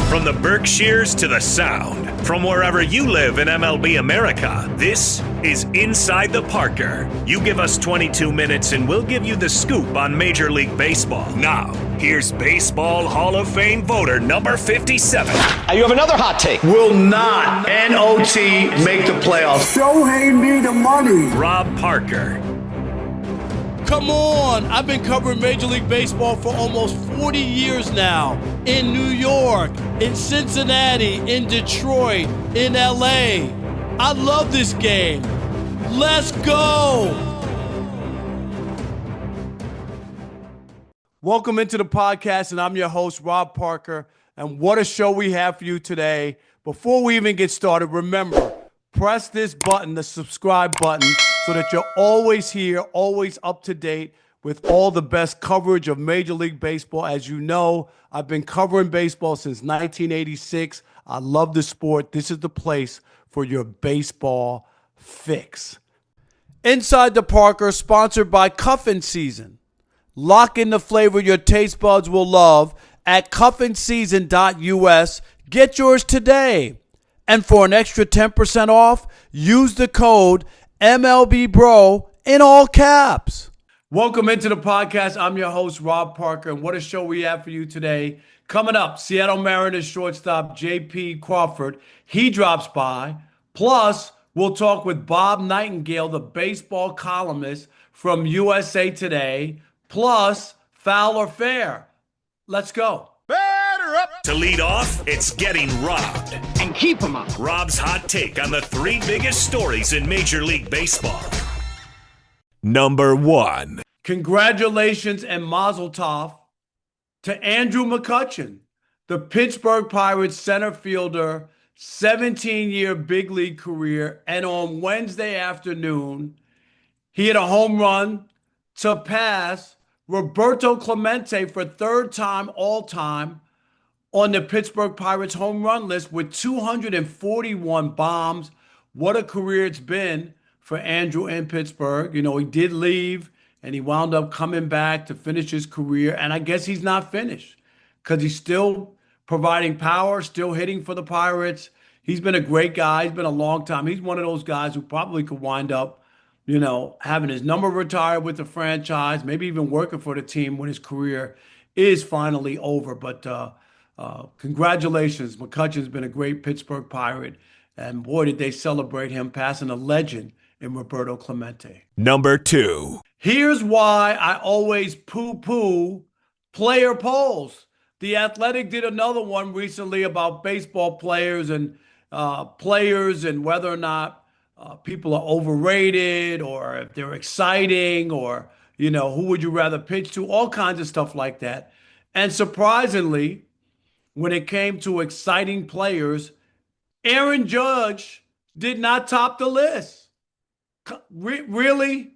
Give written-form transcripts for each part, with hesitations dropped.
From the Berkshires to the Sound, from wherever you live in MLB America, this is Inside the Parker. You give us 22 minutes and we'll give you the scoop on Major League Baseball. Now, here's Baseball Hall of Fame voter number 57. You have another hot take. Will not NOT make the playoffs. Shohei me the money. Rob Parker. Come on! I've been covering Major League Baseball for almost 40 years now. In New York, in Cincinnati, in Detroit, in LA. I love this game. Let's go! Welcome into the podcast, and I'm your host, Rob Parker. And what a show we have for you today. Before we even get started, remember, press this button, the subscribe button, so that you're always here, always up to date with all the best coverage of Major League Baseball. As you know, I've been covering baseball since 1986. I love the sport. This is the place for your baseball fix. Inside the Parker, sponsored by Cuffin Season. Lock in the flavor your taste buds will love at cuffinseason.us. Get yours today. And for an extra 10% off, use the code MLB Bro in all caps. Welcome into the podcast. I'm your host, Rob Parker, and what a show we have for you today. Coming up, Seattle Mariners shortstop JP Crawford. He drops by. Plus, we'll talk with Bob Nightengale, the baseball columnist from USA Today. Plus, foul or fair. Let's go. To lead off, it's Getting Robbed. And keep them up. Rob's hot take on the three biggest stories in Major League Baseball. Number 1. Congratulations and mazel tov to Andrew McCutchen, the Pittsburgh Pirates center fielder, 17-year big league career. And on Wednesday afternoon, he hit a home run to pass Roberto Clemente for third time all-time on the Pittsburgh Pirates home run list with 241 bombs. What a career it's been for Andrew in Pittsburgh. You know, he did leave, and he wound up coming back to finish his career. And I guess he's not finished because he's still providing power, still hitting for the Pirates. He's been a great guy. He's been a long time. He's one of those guys who probably could wind up, you know, having his number retired with the franchise, maybe even working for the team when his career is finally over. But congratulations. McCutchen's been a great Pittsburgh Pirate. And boy, did they celebrate him passing a legend in Roberto Clemente. Number 2. Here's why I always poo-poo player polls. The Athletic did another one recently about baseball players and whether or not people are overrated or if they're exciting or, you know, who would you rather pitch to? All kinds of stuff like that. And surprisingly, when it came to exciting players, Aaron Judge did not top the list. Really?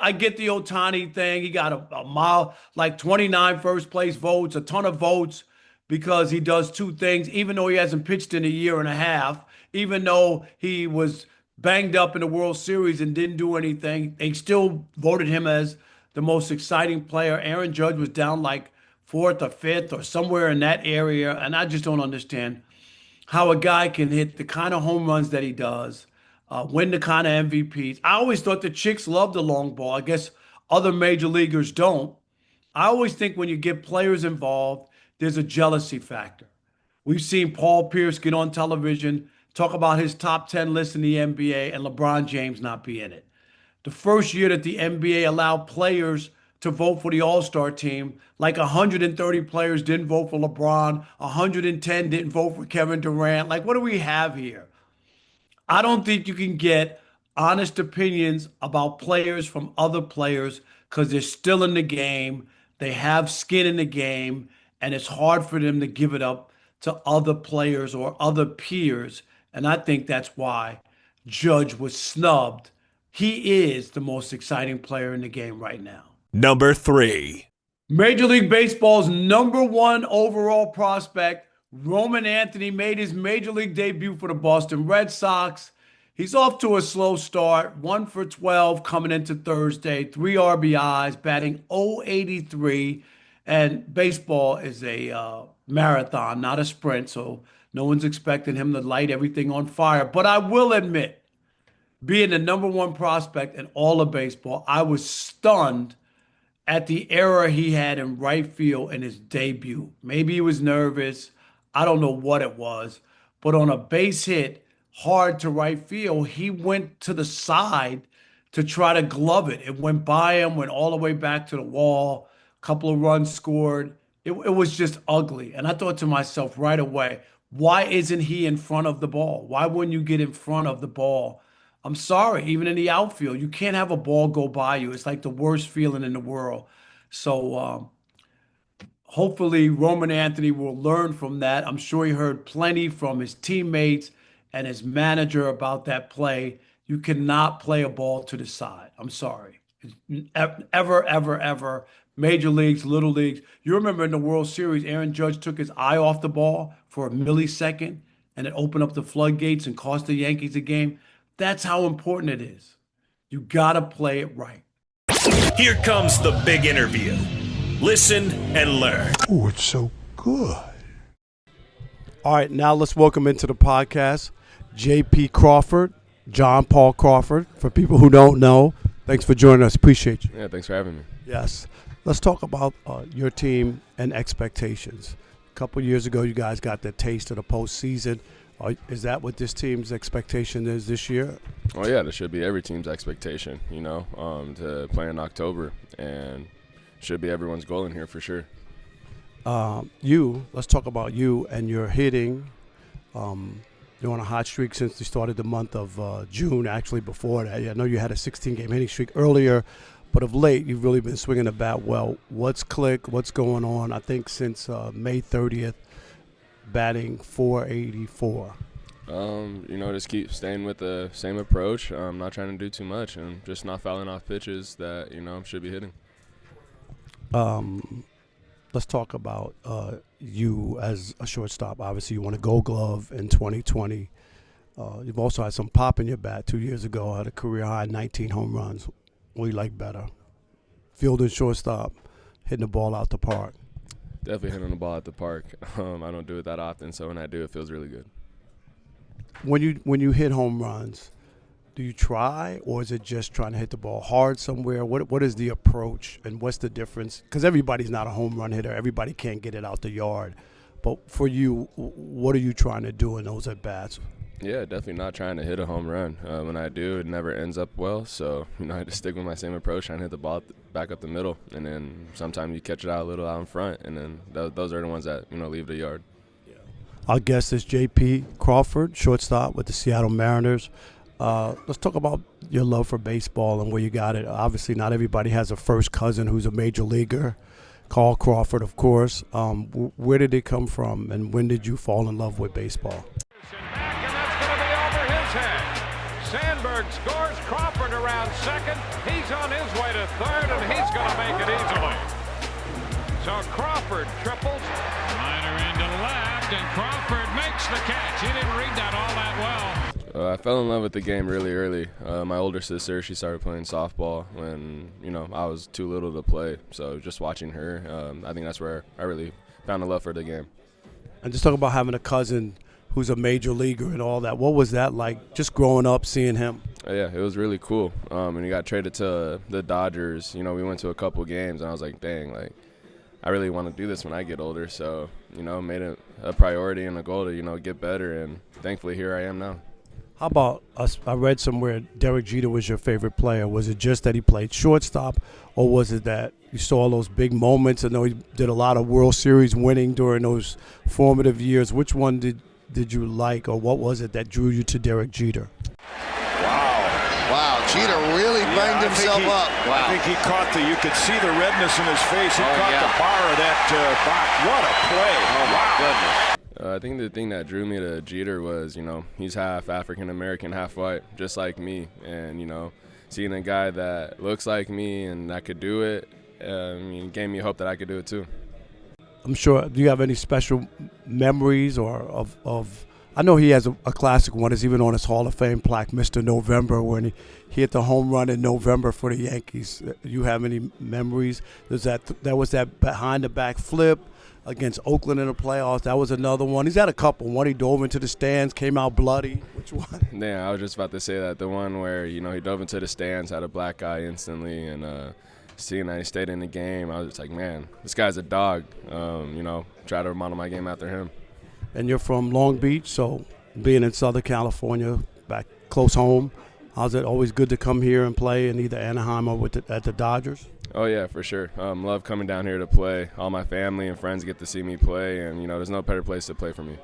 I get the Ohtani thing. He got a mile, like 29 first place votes, a ton of votes because he does two things, even though he hasn't pitched in a year and a half, even though he was banged up in the World Series and didn't do anything. They still voted him as the most exciting player. Aaron Judge was down like 4th or 5th or somewhere in that area. And I just don't understand how a guy can hit the kind of home runs that he does, win the kind of MVPs. I always thought the chicks loved the long ball. I guess other major leaguers don't. I always think when you get players involved, there's a jealousy factor. We've seen Paul Pierce get on television, talk about his top 10 list in the NBA, and LeBron James not be in it. The first year that the NBA allowed players to vote for the All-Star team, like 130 players didn't vote for LeBron, 110 didn't vote for Kevin Durant. Like, what do we have here? I don't think you can get honest opinions about players from other players because they're still in the game. They have skin in the game, and it's hard for them to give it up to other players or other peers. And I think that's why Judge was snubbed. He is the most exciting player in the game right now. Number 3. Major League Baseball's number 1 overall prospect, Roman Anthony, made his Major League debut for the Boston Red Sox. He's off to a slow start, 1 for 12 coming into Thursday, 3 RBIs, batting .083. And baseball is a marathon, not a sprint. So no one's expecting him to light everything on fire. But I will admit, being the number one prospect in all of baseball, I was stunned at the error he had in right field in his debut. Maybe he was nervous. I don't know what it was. But on a base hit, hard to right field, he went to the side to try to glove it. It went by him, went all the way back to the wall, a couple of runs scored. It was just ugly. And I thought to myself right away, why isn't he in front of the ball? Why wouldn't you get in front of the ball? I'm sorry, even in the outfield, you can't have a ball go by you. It's like the worst feeling in the world. So hopefully Roman Anthony will learn from that. I'm sure he heard plenty from his teammates and his manager about that play. You cannot play a ball to the side. I'm sorry. Ever, ever, ever. Major leagues, little leagues. You remember in the World Series, Aaron Judge took his eye off the ball for a millisecond, and it opened up the floodgates and cost the Yankees a game. That's how important it is. You got to play it right. Here comes the big interview. Listen and learn. Oh, it's so good. All right, now let's welcome into the podcast JP Crawford, John Paul Crawford. For people who don't know, thanks for joining us. Appreciate you. Yeah, thanks for having me. Yes. Let's talk about your team and expectations. A couple years ago, you guys got the taste of the postseason. Is that what this team's expectation is this year? Oh, yeah, that should be every team's expectation, to play in October, and should be everyone's goal in here for sure. Let's talk about you and your hitting. You're on a hot streak since you started the month of June, actually before that. I know you had a 16-game hitting streak earlier, but of late you've really been swinging the bat well. What's clicked? What's going on? I think since May 30th, batting .484. Just keep staying with the same approach. Not trying to do too much and just not fouling off pitches that, should be hitting. Let's talk about you as a shortstop. Obviously, you won a Gold Glove in 2020. You've also had some pop in your bat 2 years ago. Had a career high 19 home runs. What do you like better? Fielding shortstop, hitting the ball out the park. Definitely hitting the ball at the park. I don't do it that often, so when I do, it feels really good. When you hit home runs, do you try, or is it just trying to hit the ball hard somewhere? What is the approach, and what's the difference? Because everybody's not a home run hitter. Everybody can't get it out the yard. But for you, what are you trying to do in those at-bats? Yeah, definitely not trying to hit a home run. When I do, it never ends up well. So, I just stick with my same approach, trying to hit the ball back up the middle. And then sometimes you catch it out a little out in front, and then those are the ones that, leave the yard. Yeah. Our guest is JP Crawford, shortstop with the Seattle Mariners. Let's talk about your love for baseball and where you got it. Obviously, not everybody has a first cousin who's a major leaguer. Carl Crawford, of course. Where did it come from, and when did you fall in love with baseball? Sandberg scores. Crawford around second. He's on his way to third, and he's going to make it easily. So Crawford triples. Minor into left, and Crawford makes the catch. He didn't read that all that well. I fell in love with the game really early. My older sister, she started playing softball when, I was too little to play. So just watching her, I think that's where I really found a love for the game. And just talk about having a cousin who's a major leaguer and all that. What was that like, just growing up, seeing him? Yeah, it was really cool. When he got traded to the Dodgers, we went to a couple games, and I was like, dang, I really want to do this when I get older. So, made it a priority and a goal to, get better, and thankfully here I am now. How about us? I read somewhere Derek Jeter was your favorite player. Was it just that he played shortstop, or was it that you saw those big moments? I know he did a lot of World Series winning during those formative years. Which one did you like, or what was it that drew you to Derek Jeter? Wow, Jeter really banged himself up. Wow. I think he caught you could see the redness in his face. He caught the bar of that box. What a play. Oh, my goodness. I think the thing that drew me to Jeter was, he's half African-American, half white, just like me. And, seeing a guy that looks like me and that could do it, gave me hope that I could do it too. I'm sure. Do you have any special memories or of I know he has a classic one. It's even on his Hall of Fame plaque, Mr. November, when he hit the home run in November for the Yankees. You have any memories? There was that behind-the-back flip against Oakland in the playoffs. That was another one. He's had a couple. One he dove into the stands, came out bloody. Which one? Yeah, I was just about to say that. The one where, he dove into the stands, had a black eye instantly, and seeing that he stayed in the game, I was just like, man, this guy's a dog. Try to remodel my game after him. And you're from Long Beach, so being in Southern California, back close home, how's it always good to come here and play in either Anaheim or at the Dodgers? Oh, yeah, for sure. Love coming down here to play. All my family and friends get to see me play, and, there's no better place to play for me.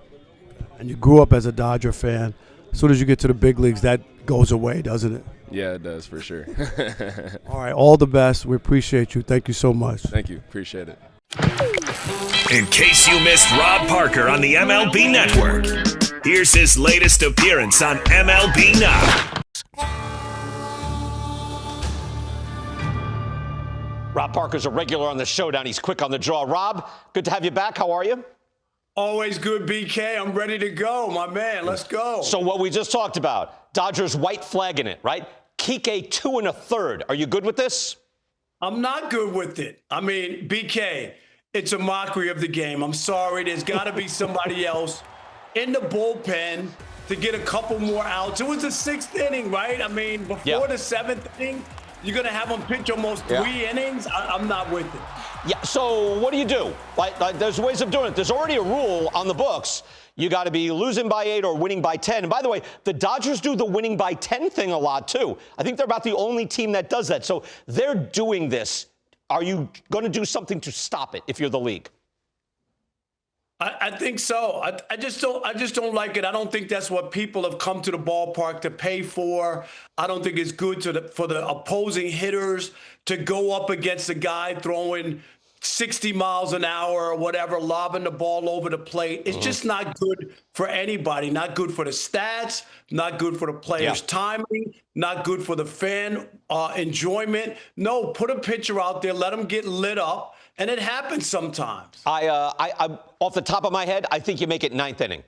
And you grew up as a Dodger fan. As soon as you get to the big leagues, that goes away, doesn't it? Yeah, it does, for sure. All right, all the best. We appreciate you. Thank you so much. Thank you. Appreciate it. In case you missed Rob Parker on the MLB Network, here's his latest appearance on MLB Now. Rob Parker's a regular on the showdown. He's quick on the draw. Rob, good to have you back. How are you? Always good, BK. I'm ready to go, my man. Let's go. So what we just talked about, Dodgers white flagging it, right? Kike 2 1/3. Are you good with this? I'm not good with it. I mean, BK, it's a mockery of the game. I'm sorry. There's got to be somebody else in the bullpen to get a couple more outs. It was the 6th inning, right? I mean, before the 7th inning, you're going to have them pitch almost 3 innings? I'm not with it. Yeah, so what do you do? Like, there's ways of doing it. There's already a rule on the books. You got to be losing by 8 or winning by 10. And by the way, the Dodgers do the winning by 10 thing a lot, too. I think they're about the only team that does that. So they're doing this. Are you going to do something to stop it if you're the league? I think so. I just don't like it. I don't think that's what people have come to the ballpark to pay for. I don't think it's good for the opposing hitters to go up against a guy throwing 60 miles an hour or whatever, lobbing the ball over the plate. It's just not good for anybody. Not good for the stats, not good for the players' timing, not good for the fan enjoyment. No, put a pitcher out there, let them get lit up, and it happens sometimes. I off the top of my head, I think you make it 9th inning.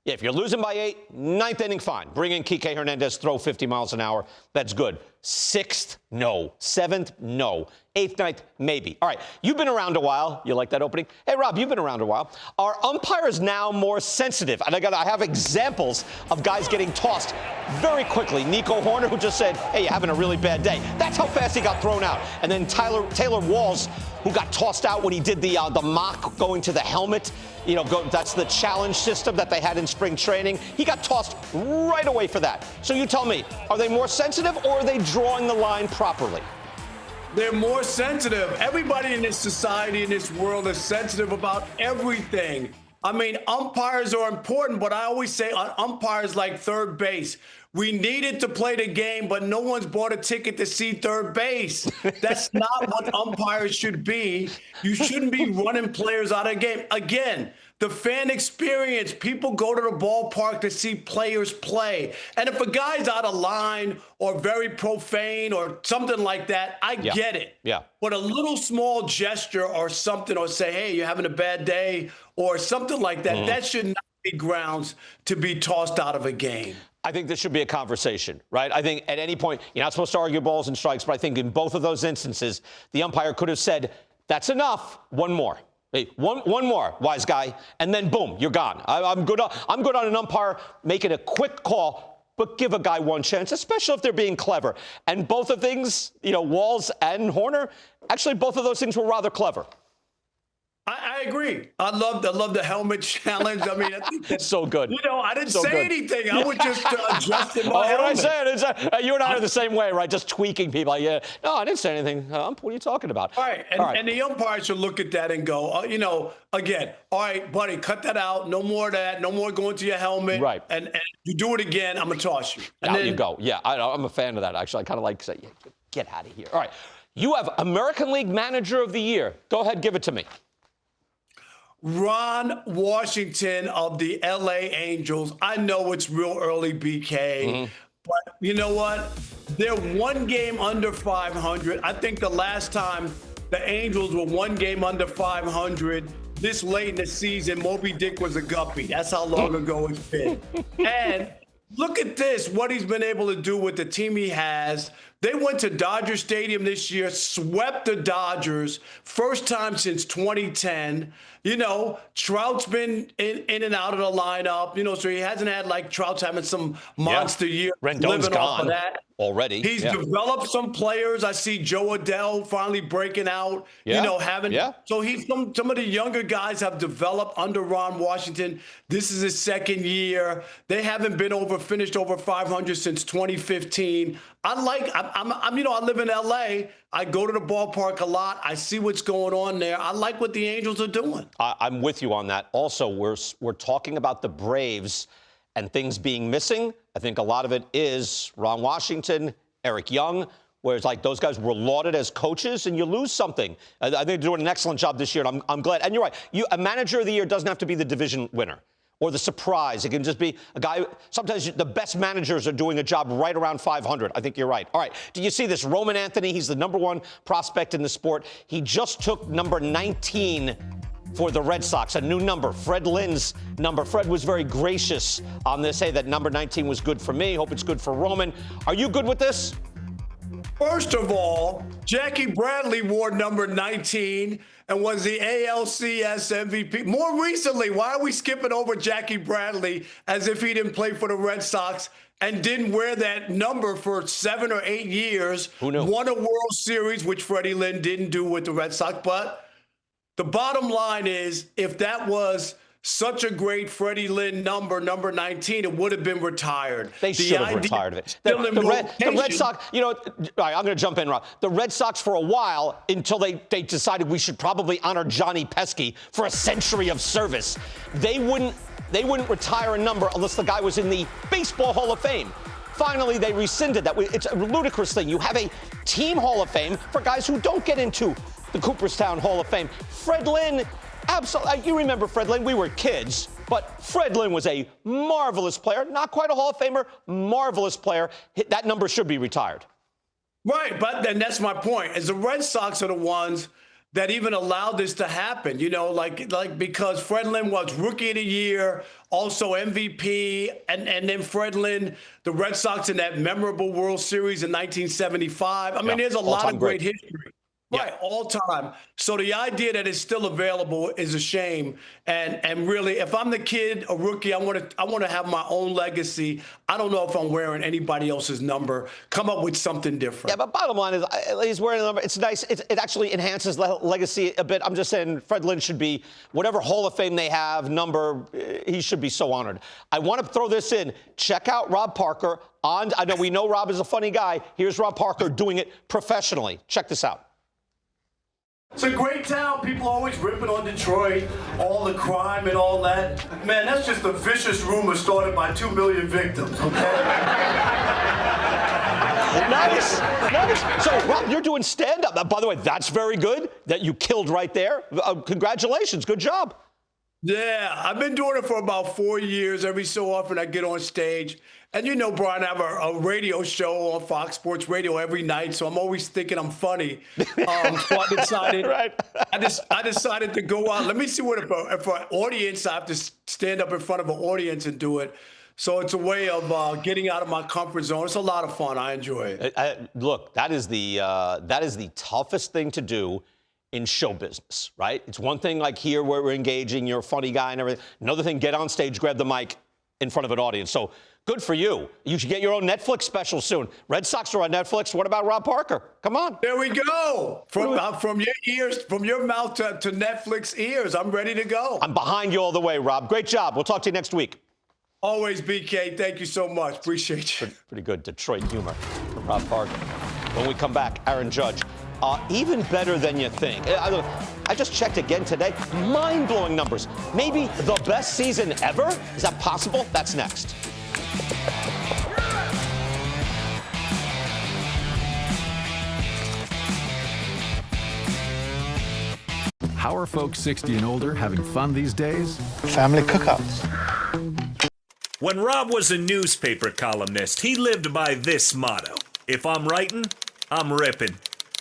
Yeah, if you're losing by 8, 9th inning, fine. Bring in Kike Hernandez, throw 50 miles an hour. That's good. 6th, no. 7th, no. 8th, 9th, maybe. All right, you've been around a while. You like that opening? Hey, Rob, you've been around a while. Are umpires now more sensitive? And I have examples of guys getting tossed very quickly. Nico Horner, who just said, hey, you're having a really bad day. That's how fast he got thrown out. And then Taylor Walls, who got tossed out when he did the mock going to the helmet. That's the challenge system that they had in spring training. He got tossed right away for that. So you tell me, are they more sensitive or are they drawing the line properly? They're more sensitive. Everybody in this society, in this world, is sensitive about everything. I mean, umpires are important, but I always say umpires like third base. We needed to play the game, but no one's bought a ticket to see third base. That's not what umpires should be. You shouldn't be running players out of the game. Again, the fan experience, people go to the ballpark to see players play. And if a guy's out of line or very profane or something like that, I get it. Yeah. But a little small gesture or something, or say, hey, you're having a bad day or something like that, that should not be grounds to be tossed out of a game. I think this should be a conversation, right? I think at any point, you're not supposed to argue balls and strikes, but I think in both of those instances, the umpire could have said, that's enough, one more. Hey, one more, wise guy, and then boom, you're gone. I'm good on an umpire making a quick call, but give a guy one chance, especially if they're being clever. And both of things, Walls and Horner, actually both of those things were rather clever. I agree. I love the helmet challenge. I mean, I think that's so good. I didn't say anything. I was just adjusting my helmet. What I said, you and I are the same way, right? Just tweaking people. No, I didn't say anything. What are you talking about? All right. And the umpire should look at that and go, again, all right, buddy, cut that out. No more of that. No more going to your helmet. Right. And you do it again, I'm going to toss you. And out you go. Yeah, I'm a fan of that, actually. I kind of like to say, get out of here. All right. You have American League Manager of the Year. Go ahead, give it to me. Ron Washington of the LA Angels. I know it's real early, BK, but you know what? They're one game under 500. I think the last time the Angels were one game under 500, this late in the season, Moby Dick was a guppy. That's how long ago it's been. And look at this, what he's been able to do with the team he has. They went to Dodger Stadium this year, swept the Dodgers, first time since 2010. You know, Trout's been in and out of the lineup, you know, so he hasn't had like Trout's having some monster year. Rendon's living off of gone that. already. He's developed some players. I see Joe Adele finally breaking out, you know, so he's some of the younger guys have developed under Ron Washington. This is his second year. They haven't finished over 500 since 2015. I'm you know, I live in LA. I go to the ballpark a lot. I see what's going on there. I like what the Angels are doing. I'm with you on that. Also, we're talking about the Braves and things being missing. I think a lot of it is Ron Washington, Eric Young, where it's like those guys were lauded as coaches, and you lose something. I think they're doing an excellent job this year, and I'm glad. And you're right. A manager of the year doesn't have to be the division winner or the surprise. It can just be a guy. Sometimes the best managers are doing a job right around 500. I think you're right. All right. Do you see this? Roman Anthony, he's the #1 prospect in the sport. He just took number 19 for the Red Sox, a new number, Fred Lynn's number. Fred was very gracious on this, say that number 19 was good for me. Hope it's good for Roman. Are you good with this? First of all, Jackie Bradley wore number 19 and was the ALCS MVP. More recently, why are we skipping over Jackie Bradley as if he didn't play for the Red Sox and didn't wear that number for 7 or 8 years? Who knew? Won a World Series, which Freddie Lynn didn't do with the Red Sox. But the bottom line is, if that was such a great Freddie Lynn number 19, it would have been retired. They should have retired it. The Red Sox, you know, all right, I'm going to jump in, Rob. The Red Sox for a while, until they decided we should probably honor Johnny Pesky for a century of service, they wouldn't retire a number unless the guy was in the Baseball Hall of Fame. Finally, they rescinded that. It's a ludicrous thing. You have a team Hall of Fame for guys who don't get into the Cooperstown Hall of Fame. Fred Lynn, absolutely. You remember Fred Lynn? We were kids, but Fred Lynn was a marvelous player. Not quite a Hall of Famer, marvelous player. That number should be retired. Right, but then that's my point. Is the Red Sox are the ones that even allowed this to happen, you know, like because Fred Lynn was Rookie of the Year, also MVP, and then Fred Lynn, the Red Sox in that memorable World Series in 1975. I mean, there's a lot of great history. Right, all time. So the idea that it's still available is a shame. And really, if I'm the kid, a rookie, I want to have my own legacy. I don't know if I'm wearing anybody else's number. Come up with something different. Yeah, but bottom line is, he's wearing a number. It's nice. It actually enhances the legacy a bit. I'm just saying, Fred Lynn should be whatever Hall of Fame they have number. He should be so honored. I want to throw this in. Check out Rob Parker on. I know we know Rob is a funny guy. Here's Rob Parker doing it professionally. Check this out. It's a great town. People always ripping on Detroit, all the crime and all that. Man, that's just a vicious rumor started by 2 million victims, okay? Nice. So, Rob, you're doing stand-up. By the way, that's very good that you killed right there. Congratulations. Good job. Yeah, I've been doing it for about 4 years. Every so often I get on stage. And you know, Brian, I have a radio show on Fox Sports Radio every night, so I'm always thinking I'm funny. So I decided, I decided to go out. Let me see what if an audience, I have to stand up in front of an audience and do it. So it's a way of getting out of my comfort zone. It's a lot of fun. I enjoy it. Look, that is the toughest thing to do in show business, right? It's one thing like here where we're engaging, you're a funny guy and everything. Another thing, get on stage, grab the mic in front of an audience. So good for you. You should get your own Netflix special soon. Red Sox are on Netflix. What about Rob Parker? Come on. There we go. From your ears, from your mouth to Netflix ears. I'm ready to go. I'm behind you all the way, Rob. Great job. We'll talk to you next week. Always, BK. Thank you so much. Appreciate you. Pretty good Detroit humor from Rob Parker. When we come back, Aaron Judge. Even better than you think. I just checked again today. Mind-blowing numbers. Maybe the best season ever? Is that possible? That's next. How are folks 60 and older having fun these days? Family cookouts. When Rob was a newspaper columnist, he lived by this motto. If I'm writing, I'm ripping.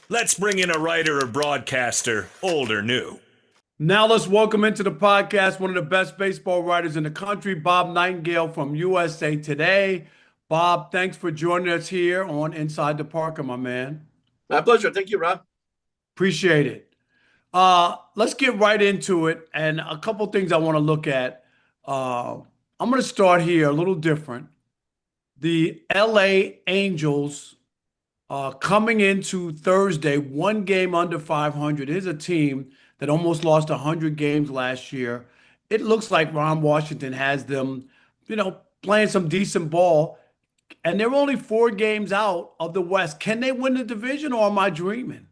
Let's bring in a writer or broadcaster, old or new. Now let's welcome into the podcast one of the best baseball writers in the country, Bob Nightengale from USA Today. Bob, thanks for joining us here on Inside the Parker, my man. My pleasure. Thank you, Rob. Appreciate it. Let's get right into it. And a couple things I want to look at. I'm going to start here a little different. The LA Angels coming into Thursday, one game under 500. Here's a team that almost lost 100 games last year. It looks like Ron Washington has them, playing some decent ball. And they're only 4 games out of the West. Can they win the division, or am I dreaming?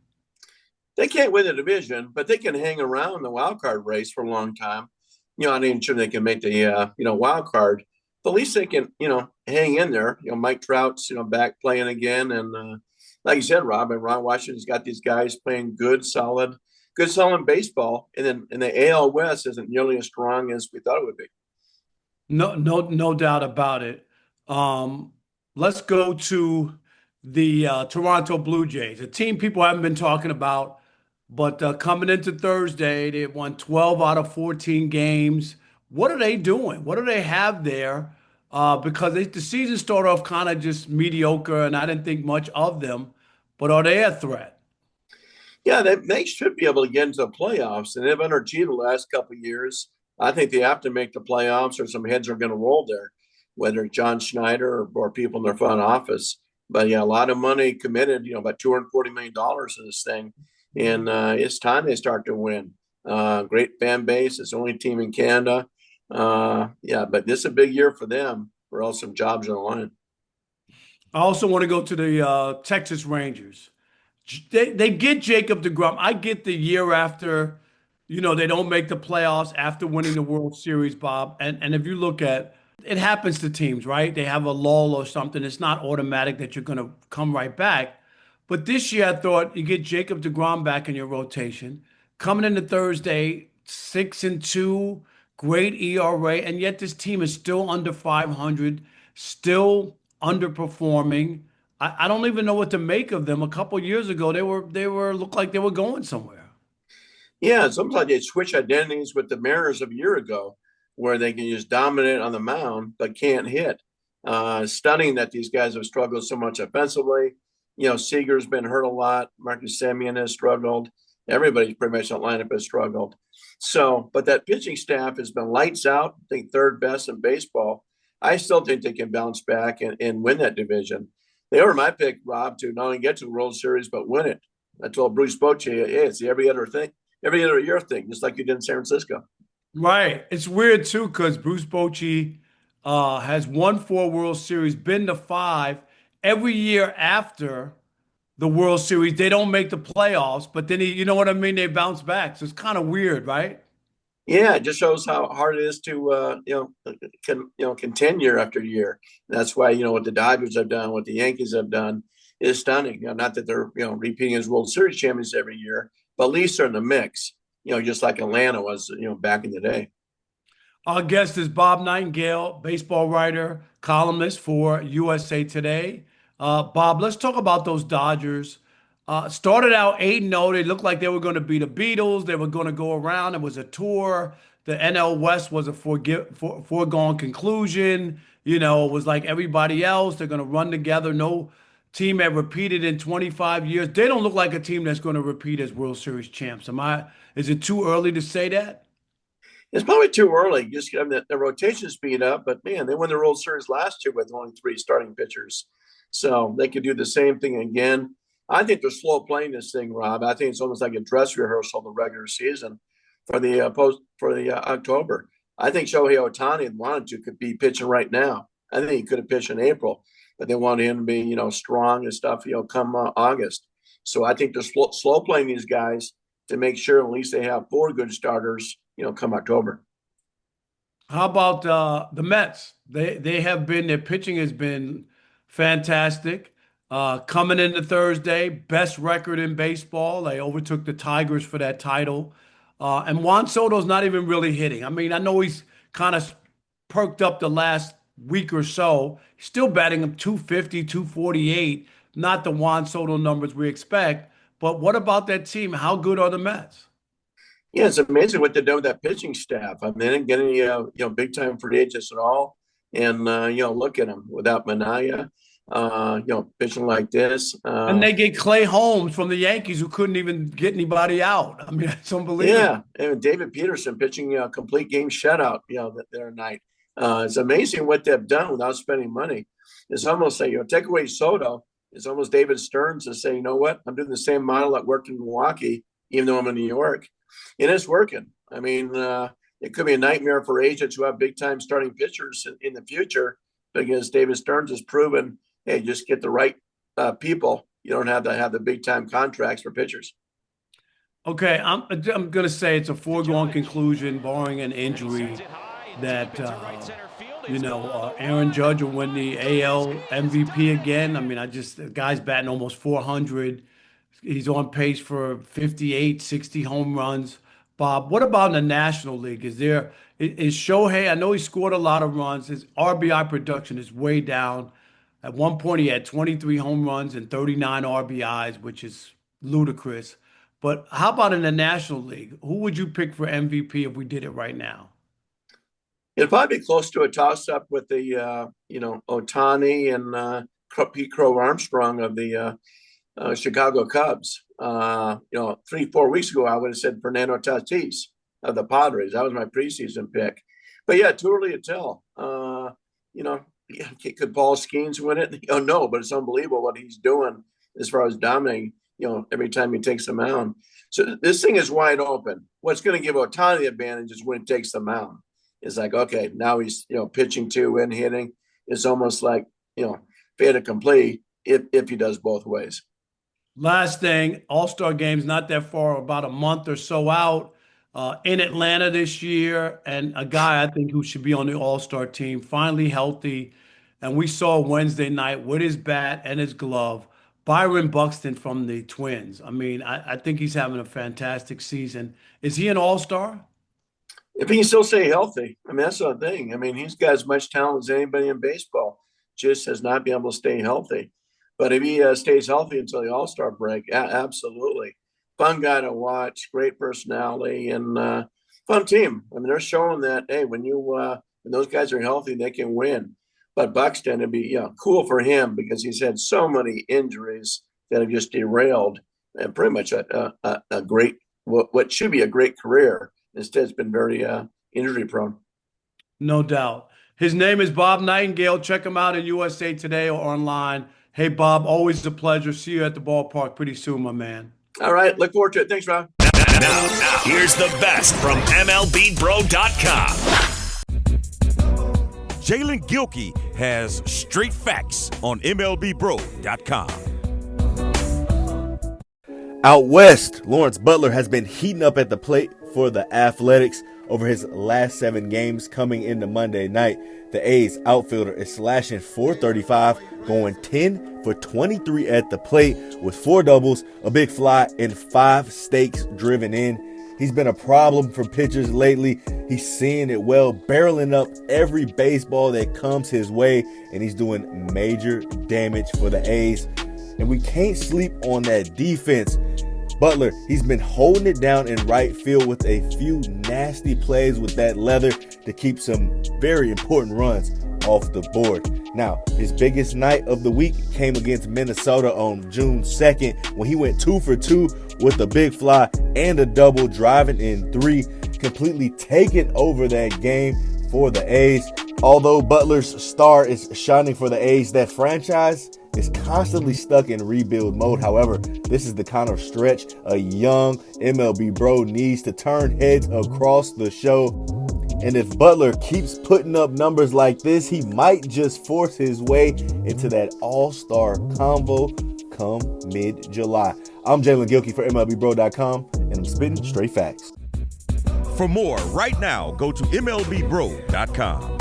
They can't win the division, but they can hang around the wild card race for a long time. I'm not sure they can make the wild card. But at least they can, hang in there. Mike Trout's, back playing again, and like you said, Rob, and Ron Washington's got these guys playing good, solid baseball, and then the AL West isn't nearly as strong as we thought it would be. No doubt about it. Let's go to the Toronto Blue Jays, a team people haven't been talking about, but coming into Thursday, they won 12 out of 14 games. What are they doing? What do they have there? Because the season started off kind of just mediocre, and I didn't think much of them. But are they a threat? Yeah, they should be able to get into the playoffs, and they've underachieved the last couple of years. I think they have to make the playoffs, or some heads are going to roll there, whether it's John Schneider or people in their front office. But yeah, a lot of money committed, about $240 million in this thing. And it's time they start to win. Great fan base. It's the only team in Canada. But this is a big year for them, or else some jobs on the line. I also want to go to the Texas Rangers. They get Jacob deGrom. I get the year after, they don't make the playoffs after winning the World Series, Bob. And if you look at it, happens to teams, right? They have a lull or something. It's not automatic that you're going to come right back. But this year, I thought you get Jacob deGrom back in your rotation. Coming into Thursday, 6-2, great ERA, and yet this team is still under 500, still underperforming. I don't even know what to make of them. A couple years ago, they looked like they were going somewhere. Yeah, sometimes they switch identities with the Mariners of a year ago, where they can just dominate on the mound but can't hit. Stunning that these guys have struggled so much offensively. Seager's been hurt a lot. Marcus Semien has struggled. Everybody's pretty much on lineup has struggled. So, but that pitching staff has been lights out. I think third best in baseball. I still think they can bounce back and win that division. They were my pick, Rob, to not only get to the World Series but win it. I told Bruce Bochy, hey, it's the every other year thing, just like you did in San Francisco. Right. It's weird too, because Bruce Bochy has won 4 World Series, been to 5. Every year after the World Series, they don't make the playoffs, but then you know what I mean? They bounce back. So it's kind of weird, right? Yeah, it just shows how hard it is to contend year after year. That's why what the Dodgers have done, what the Yankees have done, is stunning. Not that they're repeating as World Series champions every year, but at least they're in the mix. Just like Atlanta was back in the day. Our guest is Bob Nightengale, baseball writer, columnist for USA Today. Bob, let's talk about those Dodgers. Started out 8-0. They looked like they were going to be the Beatles. They were going to go around. It was a tour. The NL West was a foregone conclusion. It was like everybody else. They're going to run together. No team had repeated in 25 years. They don't look like a team that's going to repeat as World Series champs. Is it too early to say that? It's probably too early. Just the rotation speed up. But, man, they won the World Series last year with only 3 starting pitchers. So they could do the same thing again. I think they're slow playing this thing, Rob. I think it's almost like a dress rehearsal of the regular season for the October. I think Shohei Ohtani wanted to could be pitching right now. I think he could have pitched in April, but they wanted him to be strong and stuff come August. So I think they're slow playing these guys to make sure at least they have 4 good starters come October. How about the Mets? They have been, their pitching has been fantastic. Coming into Thursday, best record in baseball. They overtook the Tigers for that title. And Juan Soto's not even really hitting. I mean, I know he's kind of perked up the last week or so. He's still batting him 250, 248. Not the Juan Soto numbers we expect. But what about that team? How good are the Mets? Yeah, it's amazing what they did with that pitching staff. I mean, they didn't get any big time free agents at all. And look at them without Manaya, pitching like this. And they get Clay Holmes from the Yankees, who couldn't even get anybody out. I mean, it's unbelievable. Yeah, and David Peterson pitching a complete game shutout, their night. It's amazing what they've done without spending money. It's almost like, take away Soto. It's almost David Stearns to say, you know what, I'm doing the same model that worked in Milwaukee, even though I'm in New York. And it's working. I mean, it could be a nightmare for agents who have big-time starting pitchers in the future, because David Stearns has proven, hey, just get the right people. You don't have to have the big-time contracts for pitchers. Okay, I'm going to say it's a foregone conclusion, barring an injury, that Aaron Judge will win the AL MVP again. I mean, the guy's batting almost 400. He's on pace for 58, 60 home runs. Bob, what about in the National League? Is Shohei, I know he scored a lot of runs. His RBI production is way down. At one point, he had 23 home runs and 39 RBIs, which is ludicrous. But how about in the National League? Who would you pick for MVP if we did it right now? It'd probably be close to a toss-up with the, Ohtani and Pete Crow Armstrong of the Chicago Cubs. 3-4 weeks ago, I would have said Fernando Tatis of the Padres. That was my preseason pick. But yeah, too early to tell. Could Paul Skeens win it? No, but it's unbelievable what he's doing as far as dominating, every time he takes the mound. So this thing is wide open. What's going to give Ohtani the advantage is when he takes the mound. It's like, okay, now he's, pitching too and hitting. It's almost like, fait accompli if he does both ways. Last thing, All-Star game's not that far, about a month or so out, in Atlanta this year, and a guy I think who should be on the All-Star team, finally healthy. And we saw Wednesday night with his bat and his glove, Byron Buxton from the Twins. I mean, I think he's having a fantastic season. Is he an All-Star? If he can still stay healthy, I mean, that's the thing. I mean, he's got as much talent as anybody in baseball, just has not been able to stay healthy. But if he stays healthy until the All-Star break, absolutely. Fun guy to watch, great personality, and fun team. I mean, they're showing that, hey, when those guys are healthy, they can win. But Buxton, it'd be cool for him because he's had so many injuries that have just derailed and pretty much a great, what should be a great career. Instead, it's been very injury prone. No doubt. His name is Bob Nightengale. Check him out in USA Today or online. Hey, Bob, always a pleasure. See you at the ballpark pretty soon, my man. All right. Look forward to it. Thanks, Rob. Now, here's the best from MLBBro.com. Jalen Gilkey has straight facts on MLBBro.com. Out west, Lawrence Butler has been heating up at the plate for the Athletics over his last 7 games coming into Monday night. The A's outfielder is slashing .435, going 10 for 23 at the plate with 4 doubles, a big fly, and 5 stakes driven in. He's been a problem for pitchers lately. He's seeing it well, barreling up every baseball that comes his way, and he's doing major damage for the A's. And we can't sleep on that defense. Butler, he's been holding it down in right field with a few nasty plays with that leather to keep some very important runs off the board. Now, his biggest night of the week came against Minnesota on June 2nd when he went 2 for 2 with a big fly and a double, driving in 3, completely taking over that game for the A's. Although Butler's star is shining for the A's, that franchise is constantly stuck in rebuild mode. However, this is the kind of stretch a young MLB bro needs to turn heads across the show. And if Butler keeps putting up numbers like this, he might just force his way into that all-star combo come mid-July. I'm Jalen Gilkey for MLBBro.com, and I'm spitting straight facts. For more right now, go to MLBBro.com.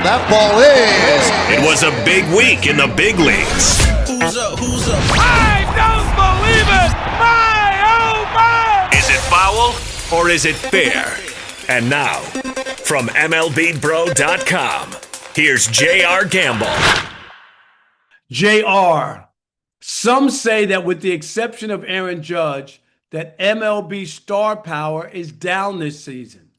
That ball is. It was a big week in the big leagues. Who's up? Who's up? I don't believe it! My, oh my! Is it foul or is it fair? And now, from MLBBro.com, here's J.R. Gamble. JR, some say that with the exception of Aaron Judge, that MLB star power is down this season.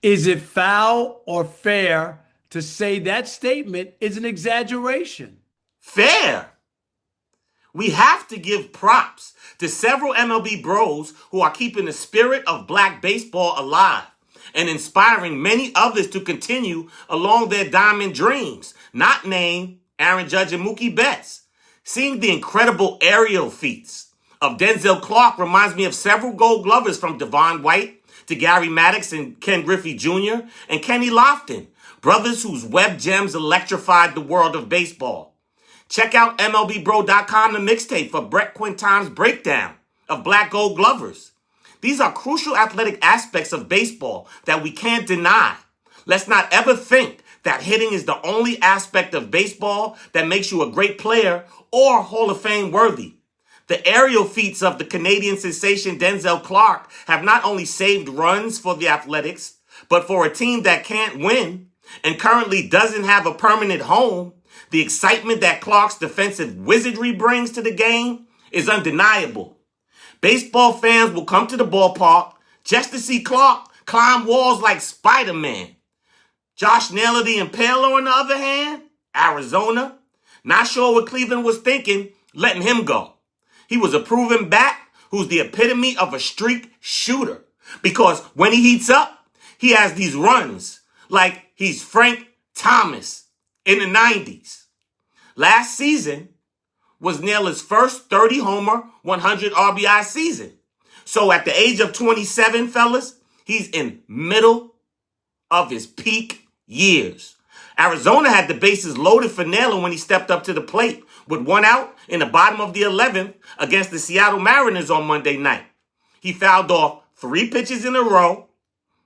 Is it foul or fair to say that statement is an exaggeration? Fair. We have to give props to several MLB bros who are keeping the spirit of black baseball alive and inspiring many others to continue along their diamond dreams, not named Aaron Judge and Mookie Betts. Seeing the incredible aerial feats of Denzel Clark reminds me of several Gold Glovers from Devon White to Gary Maddox and Ken Griffey Jr. and Kenny Lofton, brothers whose web gems electrified the world of baseball. Check out MLBBro.com, the mixtape for Brett Quinton's breakdown of Black Gold Glovers. These are crucial athletic aspects of baseball that we can't deny. Let's not ever think that hitting is the only aspect of baseball that makes you a great player or Hall of Fame worthy. The aerial feats of the Canadian sensation Denzel Clark have not only saved runs for the Athletics, but for a team that can't win and currently doesn't have a permanent home, the excitement that Clark's defensive wizardry brings to the game is undeniable. Baseball fans will come to the ballpark just to see Clark climb walls like Spider-Man. Josh Naylor the Impaler, on the other hand, Arizona, not sure what Cleveland was thinking, letting him go. He was a proven bat who's the epitome of a streak shooter because when he heats up, he has these runs like he's Frank Thomas in the 90s. Last season was Naylor's first 30-homer, 100 RBI season. So at the age of 27, fellas, he's in middle of his peak years. Arizona had the bases loaded for Naylor when he stepped up to the plate with one out in the bottom of the 11th against the Seattle Mariners on Monday night. He fouled off 3 pitches in a row.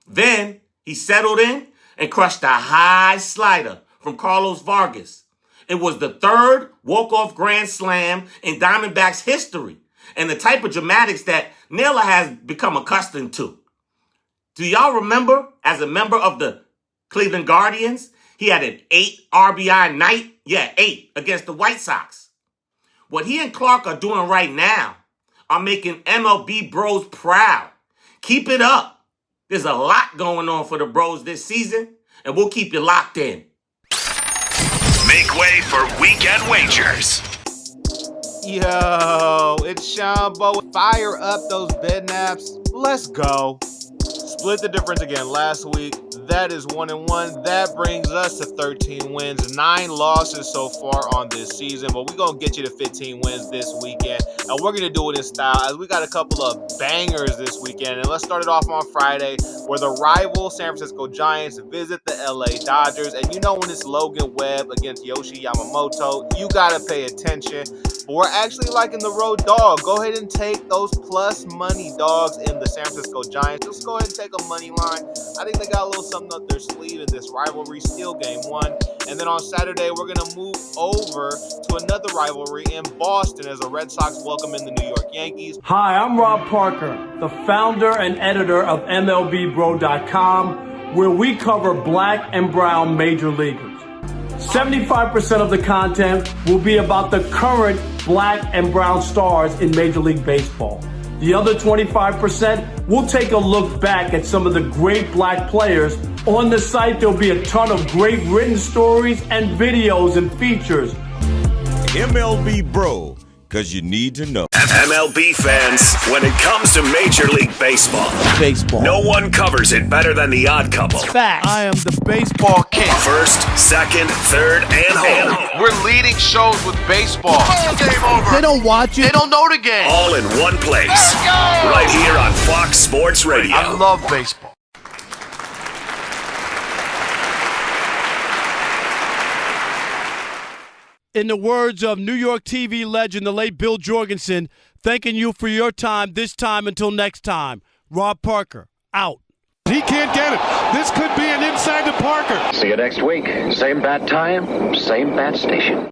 Then he settled in and crushed a high slider from Carlos Vargas. It was the 3rd walk-off grand slam in Diamondbacks history and the type of dramatics that Naylor has become accustomed to. Do y'all remember, as a member of the Cleveland Guardians, he had an 8 RBI night? 8 against the White Sox. What he and Clark are doing right now are making MLB bros proud. Keep it up. There's a lot going on for the bros this season, and we'll keep you locked in. Make way for Weekend Wagers. Yo, it's Sean Bo. Fire up those bed naps. Let's go. Split the difference again last week. That is 1-1. That brings us to 13 wins, 9 losses so far on this season. But we're going to get you to 15 wins this weekend. And we're going to do it in style as we got a couple of bangers this weekend. And let's start it off on Friday where the rival San Francisco Giants visit the LA Dodgers. And you know when it's Logan Webb against Yoshi Yamamoto, you got to pay attention. But we're actually liking the road dog. Go ahead and take those plus money dogs in the San Francisco Giants. Just go ahead and take a money line. I think they got a little something up their sleeve in this rivalry, still game 1. And then on Saturday, we're going to move over to another rivalry in Boston as the Red Sox welcome in the New York Yankees. Hi, I'm Rob Parker, the founder and editor of MLBBro.com, where we cover black and brown major leaguers. 75% of the content will be about the current black and brown stars in Major League Baseball. The other 25%, we'll take a look back at some of the great black players. On the site, there'll be a ton of great written stories and videos and features. MLB Bro, because you need to know. MLB fans, when it comes to Major League Baseball, no one covers it better than the Odd Couple. Fact. I am the baseball king. First, second, third, and home. We're leading shows with baseball. Game over. They don't watch it. They don't know the game. All in one place. Let's go! Right here on Fox Sports Radio. I love baseball. In the words of New York TV legend, the late Bill Jorgensen, thanking you for your time this time until next time. Rob Parker, out. He can't get it. This could be an inside to Parker. See you next week. Same bat time, same bat station.